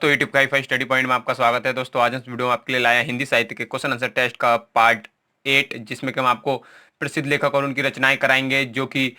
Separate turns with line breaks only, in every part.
तो यूट्यूब का high study point में आपका स्वागत है दोस्तों। आज इस वीडियो में आपके लिए लाया हिंदी साहित्य के क्वेश्चन आंसर टेस्ट का पार्ट 8, जिसमें कि हम आपको प्रसिद्ध लेखक और उनकी रचनाएं कराएंगे, जो कि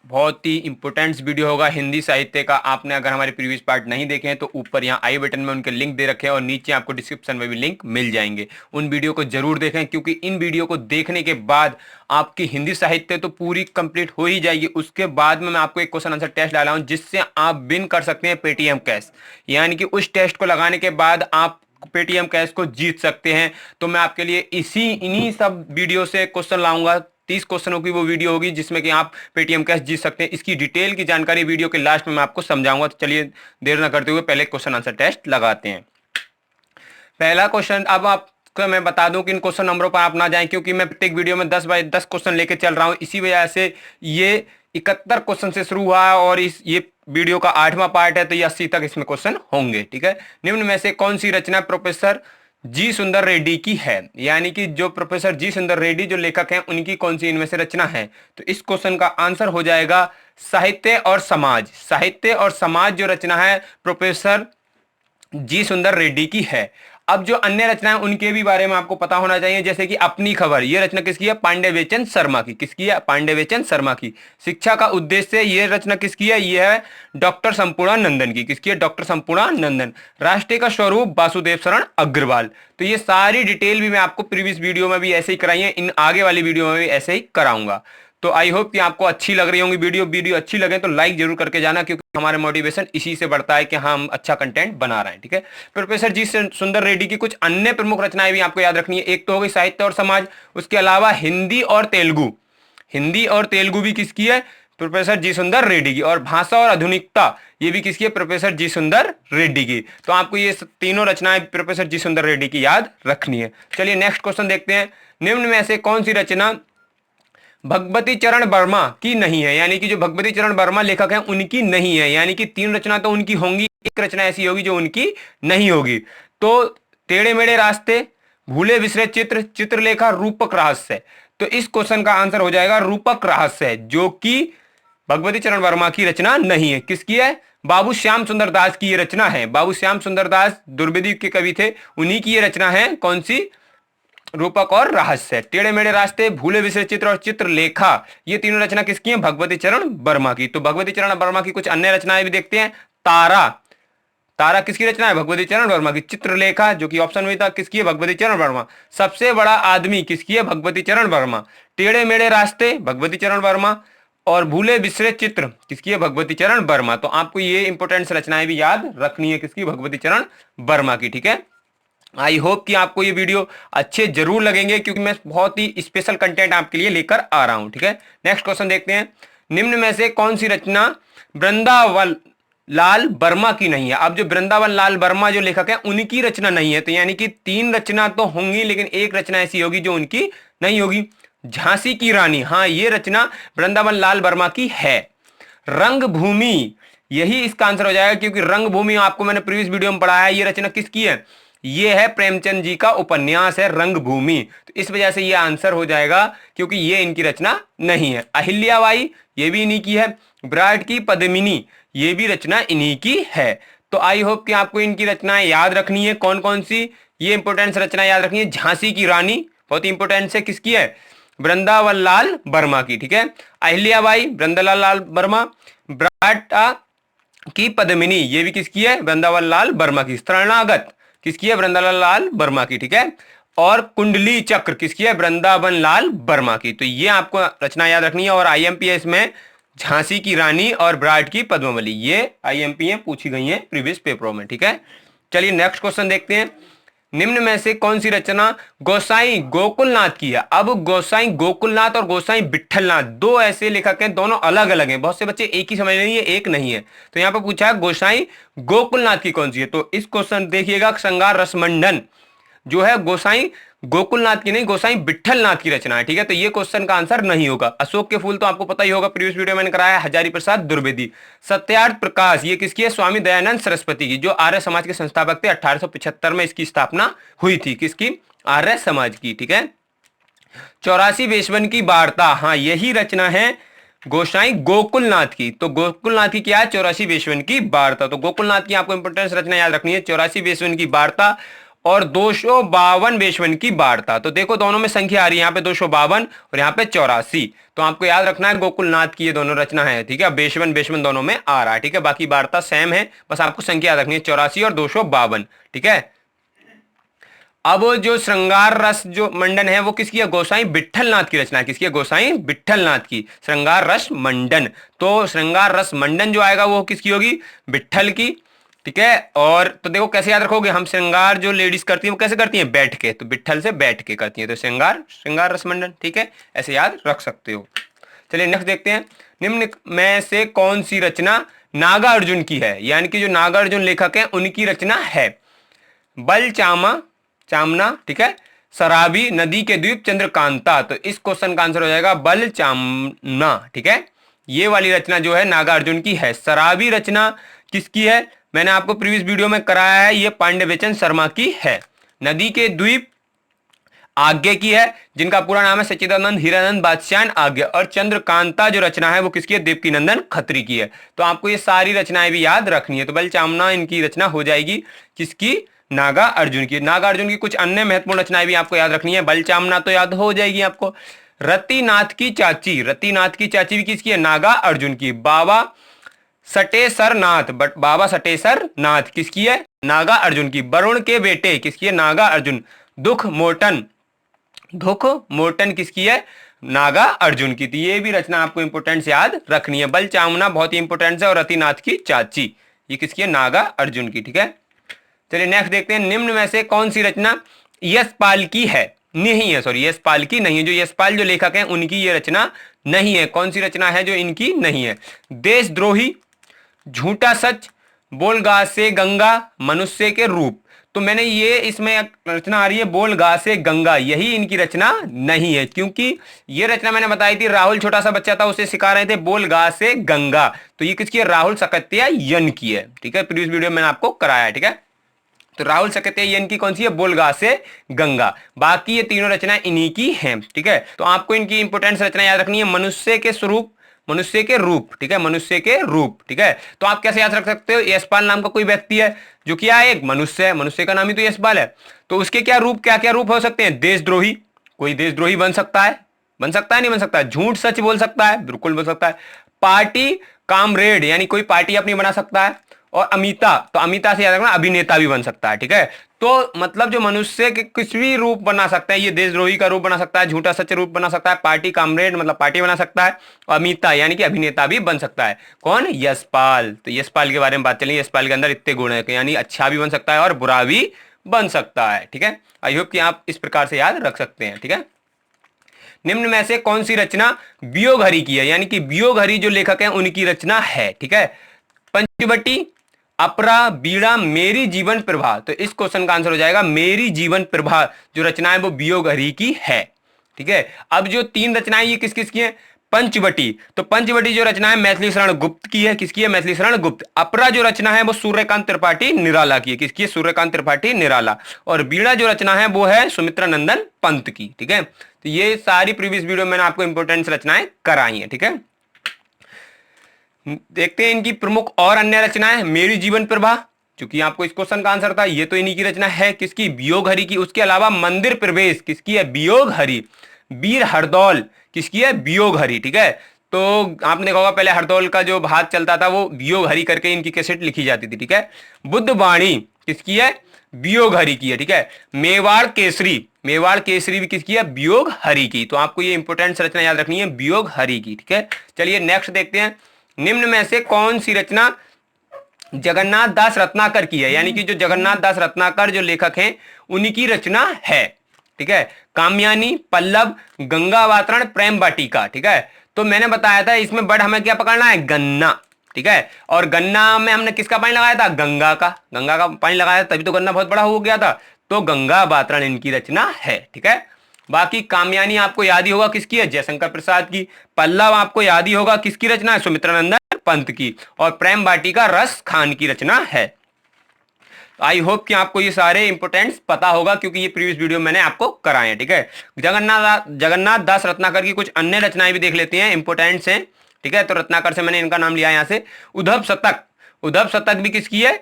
बहुत ही इंपॉर्टेंट वीडियो होगा हिंदी साहित्य का। आपने अगर हमारे प्रीवियस पार्ट नहीं देखे हैं तो ऊपर यहाँ आई बटन में उनके लिंक दे रखे हैं और नीचे आपको डिस्क्रिप्शन में भी लिंक मिल जाएंगे। उन वीडियो को जरूर देखें, क्योंकि इन वीडियो को देखने के बाद आपकी हिंदी साहित्य तो पूरी कंप्लीट हो ही जाएगी। उसके बाद में मैं आपको एक क्वेश्चन आंसर टेस्ट डाला हूं, जिससे आप विन कर सकते हैं पेटीएम कैश। यानी कि उस टेस्ट को लगाने के बाद आप पेटीएम कैश को जीत सकते हैं। तो मैं आपके लिए इन्हीं सब वीडियो से क्वेश्चन लाऊंगा। 30 क्वेश्चनों की वो वीडियो होगी जिसमें कि आप पेटीएम कैश जीत सकते हैं। इसकी डिटेल की जानकारी वीडियो के लास्ट में मैं आपको समझाऊंगा। तो चलिए देर न करते हुए पहले क्वेश्चन आंसर टेस्ट लगाते हैं। पहला क्वेश्चन, अब आपको मैं बता दूं कि इन क्वेश्चन नंबरों पर आप ना जाएं, क्योंकि मैं प्रत्येक वीडियो में 10 बाय 10 क्वेश्चन लेके चल रहा हूं। इसी वजह से ये 71 क्वेश्चन से शुरू हुआ है और ये वीडियो का 8वां पार्ट है, तो ये 80 तक इसमें क्वेश्चन होंगे। ठीक है। निम्न में से कौन सी रचना प्रोफेसर जी सुंदर रेड्डी की है? यानी कि जो प्रोफेसर जी सुंदर रेड्डी जो लेखक हैं, उनकी कौन सी इनमें से रचना है? तो इस क्वेश्चन का आंसर हो जाएगा साहित्य और समाज। साहित्य और समाज जो रचना है प्रोफेसर जी सुंदर रेड्डी की है। अब जो अन्य रचनाएं उनके भी बारे में आपको पता होना चाहिए, जैसे कि अपनी खबर, यह रचना किसकी है? पांडे शर्मा की। किसकी है? पांडे शर्मा की। शिक्षा का उद्देश्य, यह रचना किसकी है? यह है डॉक्टर संपूर्णानंदन की। किसकी है? डॉक्टर संपूर्णानंदन। राष्ट्र का स्वरूप, वासुदेव शरण अग्रवाल। तो ये सारी डिटेल भी मैं आपको प्रीवियस वीडियो में भी ऐसे ही कराई है, इन आगे वाली वीडियो में भी ऐसे ही कराऊंगा। तो आई होप कि आपको अच्छी लग रही होंगी वीडियो अच्छी लगे तो लाइक जरूर करके जाना, क्योंकि हमारे मोटिवेशन इसी से बढ़ता है कि हम अच्छा कंटेंट बना रहे हैं। ठीक है। प्रोफेसर जी सुंदर रेड्डी की कुछ अन्य प्रमुख रचनाएं भी आपको याद रखनी है। एक तो हो गई साहित्य और समाज, उसके अलावा हिंदी और तेलुगु। हिंदी और तेलुगु भी किसकी है? प्रोफेसर जी सुंदर रेड्डी की। और भाषा और आधुनिकता, ये भी किसकी है? प्रोफेसर जी सुंदर रेड्डी की। तो आपको ये तीनों रचनाएं प्रोफेसर जी सुंदर रेड्डी की याद रखनी है। चलिए नेक्स्ट क्वेश्चन देखते हैं। निम्न में से कौन सी रचना भगवती चरण वर्मा की नहीं है? यानी कि जो भगवती चरण वर्मा लेखक हैं उनकी नहीं है। यानी कि 3 रचना तो उनकी होंगी, एक रचना ऐसी होगी जो उनकी नहीं होगी। तो टेढ़े मेढ़े रास्ते, भूले बिसरे चित्र, चित्रलेखा, रूपक रहस्य। तो इस क्वेश्चन का आंसर हो जाएगा रूपक रहस्य, जो कि भगवती चरण वर्मा की रचना नहीं है। किसकी है? बाबू श्याम सुंदर दास की ये रचना है। बाबू श्याम सुंदर दास द्विवेदी के कवि थे, उन्हीं की ये रचना है। कौन सी? रूपक और रहस्य। टेढ़े मेढ़े रास्ते, भूले बिसरे चित्र और चित्रलेखा, ये तीनों रचना किसकी हैं? भगवती चरण वर्मा की। तो भगवती चरण वर्मा की कुछ अन्य रचनाएं भी देखते हैं। तारा, तारा किसकी रचना है? भगवती चरण वर्मा की। चित्रलेखा, जो कि ऑप्शन में था, किसकी है? भगवती चरण वर्मा। सबसे बड़ा आदमी किसकी है? भगवती चरण वर्मा। टेढ़े मेढ़े रास्ते, भगवती चरण वर्मा। और भूले बिसरे चित्र किसकी है? भगवती चरण वर्मा। तो आपको ये इंपोर्टेंट रचनाएं भी याद रखनी है, किसकी? भगवती चरण वर्मा की। ठीक है। आई होप कि आपको ये वीडियो अच्छे जरूर लगेंगे, क्योंकि मैं बहुत ही स्पेशल कंटेंट आपके लिए लेकर आ रहा हूं। ठीक है। नेक्स्ट क्वेश्चन देखते हैं। निम्न में से कौन सी रचना वृंदावन लाल वर्मा की नहीं है? अब जो वृंदावन लाल वर्मा जो लेखक है, उनकी रचना नहीं है। तो यानी कि 3 रचना तो होंगी, लेकिन एक रचना ऐसी होगी जो उनकी नहीं होगी। झांसी की रानी, हाँ, ये रचना वृंदावन लाल वर्मा की है। रंगभूमि, यही इसका आंसर हो जाएगा, क्योंकि रंगभूमि आपको मैंने प्रीवियस वीडियो में पढ़ाया है। ये रचना किसकी है? ये है प्रेमचंद जी का उपन्यास है रंगभूमि। तो इस वजह से ये आंसर हो जाएगा, क्योंकि ये इनकी रचना नहीं है। अहिल्याबाई, ये भी इन्हीं की है। विराट की पद्मिनी, ये भी रचना इन्हीं की है। तो आई होप कि आपको इनकी रचनाएं याद रखनी है। कौन कौन सी? ये इंपोर्टेंट रचना याद रखनी है। झांसी की रानी बहुत इंपोर्टेंट है, किसकी है? वृंदावन लाल वर्मा की। ठीक है। अहिल्याबाई, वृंदावन लाल वर्मा। विराट की पद्मिनी, ये भी किसकी है? वृंदावन लाल वर्मा की। शरणागत किसकी है? वृंदावन लाल वर्मा की। ठीक है। और कुंडली चक्र किसकी है? वृंदावन लाल वर्मा की। तो ये आपको रचना याद रखनी है। और आईएमपीएस में झांसी की रानी और विराट की पद्मावली, ये आईएमपी में पूछी गई है प्रीवियस पेपरों में। ठीक है। चलिए नेक्स्ट क्वेश्चन देखते हैं। निम्न में से कौन सी रचना गोसाई गोकुलनाथ की है? अब गोसाई गोकुलनाथ और गोसाई विट्ठलनाथ, दो ऐसे लेखक हैं, दोनों अलग अलग हैं। बहुत से बच्चे एक ही समझ लेंगे, एक नहीं है। तो यहां पर पूछा है गोसाई गोकुलनाथ की कौन सी है। तो इस क्वेश्चन देखिएगा, श्रृंगार रसमंडन जो है गोसाई गोकुलनाथ की नहीं, गोसाई विट्ठलनाथ की रचना है। ठीक है। तो ये क्वेश्चन का आंसर नहीं होगा। अशोक के फूल तो आपको पता ही होगा, प्रीवियस वीडियो मैंने कराया, हजारी प्रसाद द्विवेदी। सत्यार्थ प्रकाश, ये किसकी है? स्वामी दयानंद सरस्वती की, जो आर्य समाज के संस्थापक थे। 1875 में इसकी स्थापना हुई थी। किसकी? आर्य समाज की। ठीक है। 84 वेश्वन की वार्ता, हाँ, यही रचना है गोसाई गोकुलनाथ की। तो गोकुलनाथ की क्या है? 84 वेश्वन की वार्ता। तो गोकुलनाथ की आपको इंपोर्टेंस रचना याद रखनी है, 84 वेश्वन की वार्ता और 252 वेश्वन की वार्ता। तो देखो दोनों में संख्या आ रही है, यहाँ पे 252 और यहाँ पे 84। तो आपको याद रखना है गोकुलनाथ की ये दोनों रचना है, ठीक है। वेश्वन वेश्वन दोनों में आ रहा है, ठीक है। बाकी वार्ता सेम है, बस आपको संख्या याद रखनी है, 84 और 252, ठीक है। अब जो श्रृंगार रस जो मंडन है वो किसकी है? गोसाई विट्ठलनाथ की रचना है। किसकी है? गोसाई विट्ठलनाथ की श्रृंगार रस मंडन। तो श्रृंगार रस मंडन जो आएगा वो किसकी होगी? विट्ठल की, ठीक है। और तो देखो कैसे याद रखोगे, हम श्रृंगार जो लेडीज करती हैं वो कैसे करती हैं? बैठ के। तो विट्ठल से बैठ के करती हैं, तो श्रृंगार श्रृंगार रस मंडन, ठीक है। ऐसे याद रख सकते हो। चलिए नेक्स्ट देखते हैं, निम्न में से कौन सी रचना नागार्जुन की है? यानी कि जो नागार्जुन लेखक हैं उनकी रचना है। बल चामा चामना, ठीक है। शराबी, नदी के द्वीप, चंद्रकांता। तो इस क्वेश्चन का आंसर हो जाएगा बल चामना, ठीक है। ये वाली रचना जो है नागार्जुन की है। शराबी रचना किसकी है? मैंने आपको प्रीवियस वीडियो में कराया है, ये पांड्यवचन शर्मा की है। नदी के द्वीप आज्ञे की है, जिनका पूरा नाम है सच्चिदानंद हीरानंद बादशाह आज्ञे। और चंद्रकांता जो रचना है वो किसकी है? देवकीनंदन खत्री की है। तो आपको ये सारी रचनाएं भी याद रखनी है। तो बल चामना इनकी रचना हो जाएगी किसकी? नागा अर्जुन की। नागा अर्जुन की कुछ अन्य महत्वपूर्ण रचनाएं भी आपको याद रखनी है। बल चामना तो याद हो जाएगी आपको। रतिनाथ की चाची, रतिनाथ की चाची भी किसकी है? नागा अर्जुन की। बाबा सटेसर नाथ, बट बाबा सटेसर नाथ किसकी है? नागा अर्जुन की। वरुण के बेटे किसकी है? नागा अर्जुन। दुख मोटन, दुख मोटन किसकी है? नागा अर्जुन की। तो ये भी रचना आपको इंपोर्टेंट याद रखनी है। बल चामना बहुत ही इंपोर्टेंट है, और रतिनाथ की चाची ये किसकी है? नागा अर्जुन की, ठीक है। चलिए नेक्स्ट देखते हैं, निम्न में से कौन सी रचना यशपाल की है? नहीं है, सॉरी, यशपाल की नहीं है। जो यशपाल जो लेखक हैं उनकी ये रचना नहीं है। कौन सी रचना है जो इनकी नहीं है? देशद्रोही, झूठा सच, बोल गा से गंगा, मनुष्य के रूप। तो मैंने ये इसमें रचना आ रही है बोल गा से गंगा, यही इनकी रचना नहीं है, क्योंकि ये रचना मैंने बताई थी, राहुल छोटा सा बच्चा था उसे सिखा रहे थे बोल गा से गंगा। तो ये किसकी है? राहुल सकतिया यन की है, ठीक है। प्रीवियस वीडियो में मैंने आपको कराया है, ठीक है। तो राहुल सकतिया यन की कौन सी है? बोलगा से गंगा। बाकी ये तीनों रचनाएं इन्हीं की हैं, ठीक है। तो आपको इनकी इंपोर्टेंट रचना याद रखनी है। मनुष्य के स्वरूप, मनुष्य के रूप, ठीक है, मनुष्य के रूप, ठीक है। तो आप कैसे याद रख सकते हो? यशपाल नाम का कोई व्यक्ति है जो क्या है? एक मनुष्य है, मनुष्य का नाम ही तो यशपाल है। तो उसके क्या रूप, क्या क्या रूप हो सकते हैं? देशद्रोही, कोई देशद्रोही बन सकता है, बन सकता है नहीं बन सकता है? झूठ सच बोल सकता है, बिल्कुल बोल सकता है। पार्टी कामरेड, यानी कोई पार्टी अपनी बना सकता है। और अमिता, तो अमिता से याद रखना अभिनेता भी बन सकता है, ठीक है। तो मतलब जो मनुष्य के कुछ भी रूप बना सकता है, ये देशद्रोही का रूप बना सकता है, झूठा सच रूप बना सकता है, पार्टी कामरेड मतलब पार्टी बना सकता है, और अमिता यानी कि अभिनेता भी बन सकता है। कौन? यशपाल। तो यशपाल के बारे में बात चलिए। यशपाल के अंदर इतने गुण है, यानी अच्छा भी बन सकता है और बुरा भी बन सकता है, ठीक है। आई होप कि आप इस प्रकार से याद रख सकते हैं, ठीक है। निम्न में से कौन सी रचना वियोगहरि की है? यानी कि वियोगहरि जो लेखक हैं उनकी रचना है, ठीक है। पंचवटी, अपरा, बीड़ा, मेरी जीवन प्रभा। तो इस क्वेश्चन का आंसर हो जाएगा मेरी जीवन प्रभा जो रचना है वो वियोगहरि की है, ठीक है। अब जो तीन रचनाएं ये किस किस की हैं? पंचवटी, तो पंचवटी जो रचना है मैथिली शरण गुप्त की है। किसकी है? मैथिली शरण गुप्त। अपरा जो रचना है वो सूर्यकांत त्रिपाठी निराला की है। किसकी है? सूर्यकांत त्रिपाठी निराला। और बीड़ा जो रचना है वो है सुमित्रा नंदन पंत की, ठीक है। तो ये सारी प्रीवियस वीडियो में मैंने आपको इंपोर्टेंट रचनाएं कराई है, ठीक है। देखते हैं इनकी प्रमुख और अन्य रचनाएं। मेरी जीवन प्रभा, क्योंकि आपको इस क्वेश्चन का आंसर था, ये तो इन्हीं की रचना है। किसकी? वियोगहरि की। उसके अलावा मंदिर प्रवेश, किसकी है? वियोगहरि। वीर हरदौल, किसकी है? वियोगहरि, ठीक है। तो आपने देखा होगा पहले हरदौल का जो भाग चलता था वो वियोगहरि करके इनकी कैसेट लिखी जाती थी, ठीक है। बुद्धवाणी किसकी है? वियोगहरि की है, ठीक है। मेवाड़ केसरी, मेवाड़ केसरी भी किसकी है? वियोगहरि की। तो आपको ये इंपोर्टेंट रचना याद रखनी है, वियोगहरि की, ठीक है। चलिए नेक्स्ट देखते हैं, निम्न में से कौन सी रचना जगन्नाथ दास रत्नाकर की है? यानी कि जो जगन्नाथ दास रत्नाकर जो लेखक हैं उन्हीं की रचना है, ठीक है। काम्यानी, पल्लव, गंगावातरण, प्रेम वाटिका, ठीक है। तो मैंने बताया था इसमें बट हमें क्या पकड़ना है? गन्ना, ठीक है। और गन्ना में हमने किसका पानी लगाया था? गंगा का, गंगा का पानी लगाया था, तभी तो गन्ना बहुत बड़ा हो गया था। तो गंगावातरण इनकी रचना है, ठीक है। बाकी कामयानी आपको याद ही होगा किसकी है? जयशंकर प्रसाद की। पल्लव आपको याद ही होगा किसकी रचना है? सुमित्रानंदन पंत की। और प्रेम वाटिका रस खान की रचना है। आई होप कि आपको ये सारे इंपोर्टेंट्स पता होगा, क्योंकि ये प्रीवियस वीडियो मैंने आपको कराए हैं, ठीक है। जगन्नाथ दास रत्नाकर की कुछ अन्य रचनाएं भी देख लेते हैं, इंपोर्टेंट्स हैं। ठीक है। तो रत्नाकर से मैंने इनका नाम लिया यहाँ से। उद्धव शतक, उद्धव शतक भी किसकी है?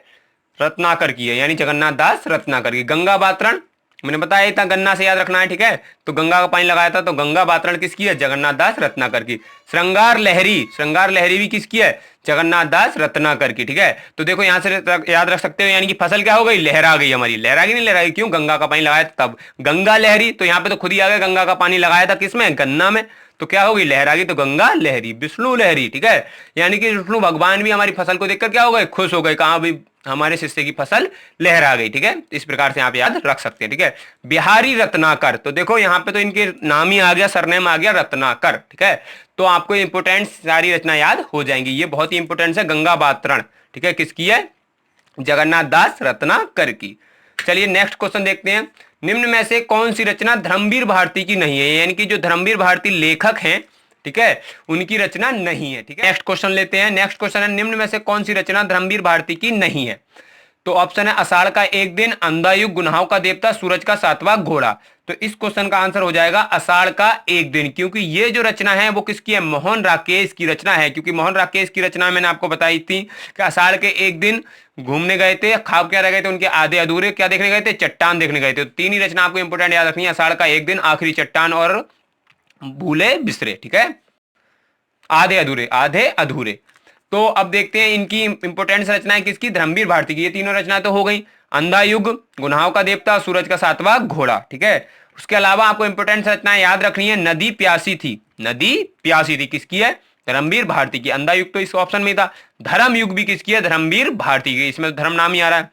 रत्नाकर की है, यानी जगन्नाथ दास रत्नाकर की। गंगा बातरण मैंने बताया था, गन्ना से याद रखना है, ठीक है। तो गंगा का पानी लगाया था, तो गंगा बातरण किसकी है? जगन्नाथ दास रत्नाकर की। श्रृंगार लहरी, श्रृंगार लहरी भी किसकी है? जगन्नाथ दास रत्नाकर की, ठीक है। तो देखो यहां से याद रख सकते हो, यानी कि फसल क्या हो गई? लहरा गई हमारी। लहरा गई, नहीं लहरा गई, क्यों? गंगा का पानी लगाया था तब। गंगा लहरी, तो यहाँ पे तो खुद ही आ गया, गंगा का पानी लगाया था किसमें? गन्ना में, तो क्या होगी? लहरा गई, तो गंगा लहरी। विष्णु लहरी, ठीक है, यानी कि विष्णु भगवान भी हमारी फसल को देखकर क्या हो गए? खुश हो गए। कहां भी हमारे शिष्य की फसल लहरा गई, ठीक है। इस प्रकार से आप याद रख सकते हैं, ठीक है। बिहारी रत्नाकर, तो देखो यहाँ पे तो इनके नाम ही आ गया, सरनेम आ गया रत्नाकर, ठीक है। तो आपको इंपोर्टेंट सारी रचना याद हो जाएंगी, ये बहुत ही इंपोर्टेंट है। गंगा बातरण, ठीक है, किसकी है? जगन्नाथ दास रत्नाकर की। चलिए नेक्स्ट क्वेश्चन देखते हैं। निम्न में से कौन सी रचना धर्मवीर भारती की नहीं है? यानी कि जो धर्मवीर भारती लेखक हैं, ठीक है, उनकी रचना नहीं है, ठीक है। नेक्स्ट क्वेश्चन लेते हैं। नेक्स्ट क्वेश्चन है, निम्न में से कौन सी रचना धर्मवीर भारती की नहीं है? तो ऑप्शन है आषाढ़ का एक दिन, अंधायुग, गुनाहों का देवता, सूरज का सातवां घोड़ा। तो इस क्वेश्चन का आंसर हो जाएगा आषाढ़ का एक दिन, क्योंकि ये जो रचना है वो किसकी है? मोहन राकेश की रचना है। क्योंकि मोहन राकेश की रचना मैंने आपको बताई थी कि आषाढ़ के एक दिन घूमने गए थे, खाब क्या रह गए थे उनके? आधे अधूरे। क्या देखने गए थे? चट्टान देखने गए थे। तो तीन ही रचना आपको इंपोर्टेंट याद रखनी है, आषाढ़ का एक दिन, आखिरी चट्टान और भूले बिसरे, ठीक है, आधे अधूरे, आधे अधूरे। तो अब देखते हैं इनकी इंपोर्टेंट रचनाएं किसकी? धर्मवीर भारती की। ये तीनों रचना तो हो गई, अंधायुग, गुनाहों का देवता, सूरज का सातवां घोड़ा, ठीक है। उसके अलावा आपको इंपोर्टेंट रचनाएं याद रखनी है। नदी प्यासी थी, नदी प्यासी थी किसकी है? धर्मवीर भारती की। अंधायुग तो इस ऑप्शन में था। धर्म युग भी किसकी है? धर्मवीर भारती की। इसमें तो धर्म नाम ही आ रहा है।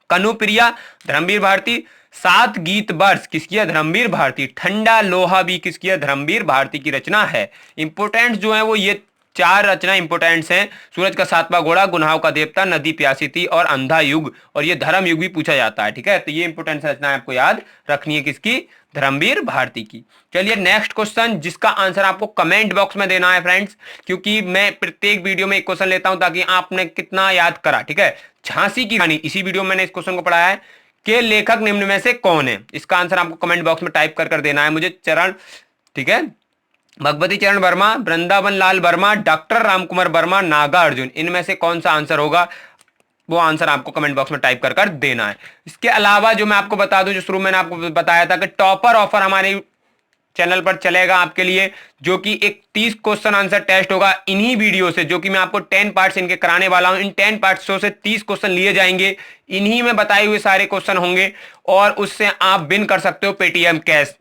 कनुप्रिया, धर्मवीर भारती। सात गीत वर्ष किसकी है? धर्मवीर भारती। ठंडा लोहा भी किसकी है? धर्मवीर भारती की रचना है। इंपोर्टेंट जो है वो ये चार रचना इंपोर्टेंट्स हैं। सूरज का सातवां घोड़ा, गुनाहों का देवता, नदी प्यासी थी और अंधा युग, और ये धर्म युग भी पूछा जाता है, ठीक है। तो ये इंपोर्टेंट रचना आपको याद रखनी है किसकी? धर्मवीर भारती की। चलिए नेक्स्ट क्वेश्चन, जिसका आंसर आपको कमेंट बॉक्स में देना है फ्रेंड्स, क्योंकि मैं प्रत्येक वीडियो में एक क्वेश्चन लेता हूं ताकि आपने कितना याद करा, ठीक है। झांसी की रानी, इसी वीडियो में मैंने इस क्वेश्चन को पढ़ाया है कि लेखक निम्न में से कौन है? इसका आंसर आपको कमेंट बॉक्स में टाइप कर देना है मुझे। चरण, ठीक है, भगवती चरण वर्मा, वृंदावन लाल वर्मा, डॉक्टर रामकुमार वर्मा, नागा अर्जुन, इनमें से कौन सा आंसर होगा? वो आंसर आपको कमेंट बॉक्स में टाइप कर देना है। इसके अलावा जो मैं आपको बता दूं, जो शुरू मैंने आपको बताया था कि टॉपर ऑफर हमारे चैनल पर चलेगा आपके लिए, जो कि एक 30 क्वेश्चन आंसर टेस्ट होगा इन्हीं वीडियो से, जो कि मैं आपको 10 पार्ट्स इनके कराने वाला हूं। इन 10 पार्ट्स से 30 क्वेश्चन लिए जाएंगे, इन्हीं में बताए हुए सारे क्वेश्चन होंगे, और उससे आप विन कर सकते हो पेटीएम कैश।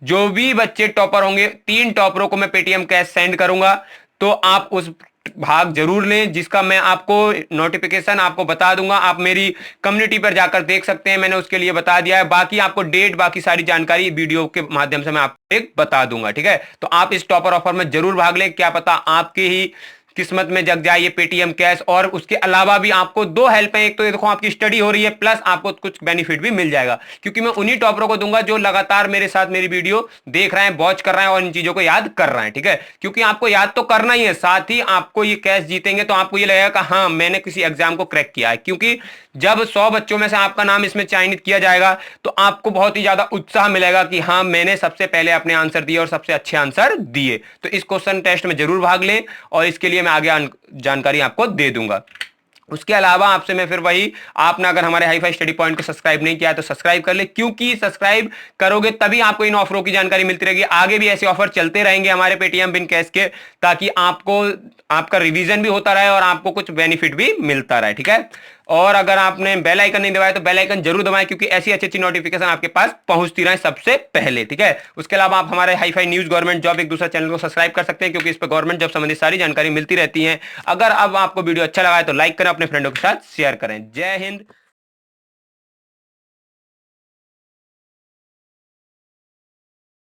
जो भी बच्चे टॉपर होंगे, 3 टॉपरों को मैं पेटीएम कैश सेंड करूंगा, तो आप उस भाग जरूर लें, जिसका मैं आपको नोटिफिकेशन आपको बता दूंगा। आप मेरी कम्युनिटी पर जाकर देख सकते हैं, मैंने उसके लिए बता दिया है। बाकी आपको डेट, बाकी सारी जानकारी वीडियो के माध्यम से मैं आपको एक बता दूंगा, ठीक है। तो आप इस टॉपर ऑफर में जरूर भाग लें, क्या पता आपके ही किस्मत में जग जाए ये पेटीएम कैश। और उसके अलावा भी आपको 2 हेल्प है, एक तो ये देखो आपकी स्टडी हो रही है, प्लस आपको कुछ बेनिफिट भी मिल जाएगा, क्योंकि मैं उन्हीं टॉपरों को दूंगा जो लगातार मेरे साथ मेरी वीडियो देख रहे हैं, वॉच कर रहे हैं और इन चीजों को याद कर रहे हैं, ठीक है। क्योंकि आपको याद तो करना ही है, साथ ही आपको ये कैश जीतेंगे तो आपको ये लगेगा कि हाँ मैंने किसी एग्जाम को क्रैक किया है। क्योंकि जब 100 बच्चों में से आपका नाम इसमें चयनित किया जाएगा तो आपको बहुत ही ज्यादा उत्साह मिलेगा कि हाँ मैंने सबसे पहले अपने आंसर दिए और सबसे अच्छे आंसर दिए। तो इस क्वेश्चन टेस्ट में जरूर भाग लें, और इसके लिए मैं आगे जानकारी आपको दे दूंगा। उसके अलावा आपसे मैं फिर वही, आपने अगर हमारे हाईफाई स्टडी पॉइंट को सब्सक्राइब नहीं किया तो सब्सक्राइब कर ले, क्योंकि सब्सक्राइब करोगे तभी आपको इन ऑफरों की जानकारी मिलती रहेगी। आगे भी ऐसे ऑफर चलते रहेंगे हमारे पेटीएम बिन कैश के, ताकि आपको आपका रिवीजन भी होता रहे और आपको कुछ बेनिफिट भी मिलता रहे, ठीक है। और अगर आपने बेल आइकन नहीं दबाया तो बेल आइकन जरूर दबाएं, क्योंकि ऐसी अच्छी अच्छी नोटिफिकेशन आपके पास पहुंचती रहे सबसे पहले, ठीक है। उसके अलावा आप हमारे हाईफाई न्यूज, गवर्नमेंट जॉब, एक दूसरा चैनल को सब्सक्राइब कर सकते हैं, क्योंकि इस पर गवर्नमेंट जॉब संबंधी सारी जानकारी मिलती रहती है। अगर अब आपको वीडियो अच्छा लगा है तो लाइक करें, अपने फ्रेंडों के साथ शेयर करें। जय हिंद।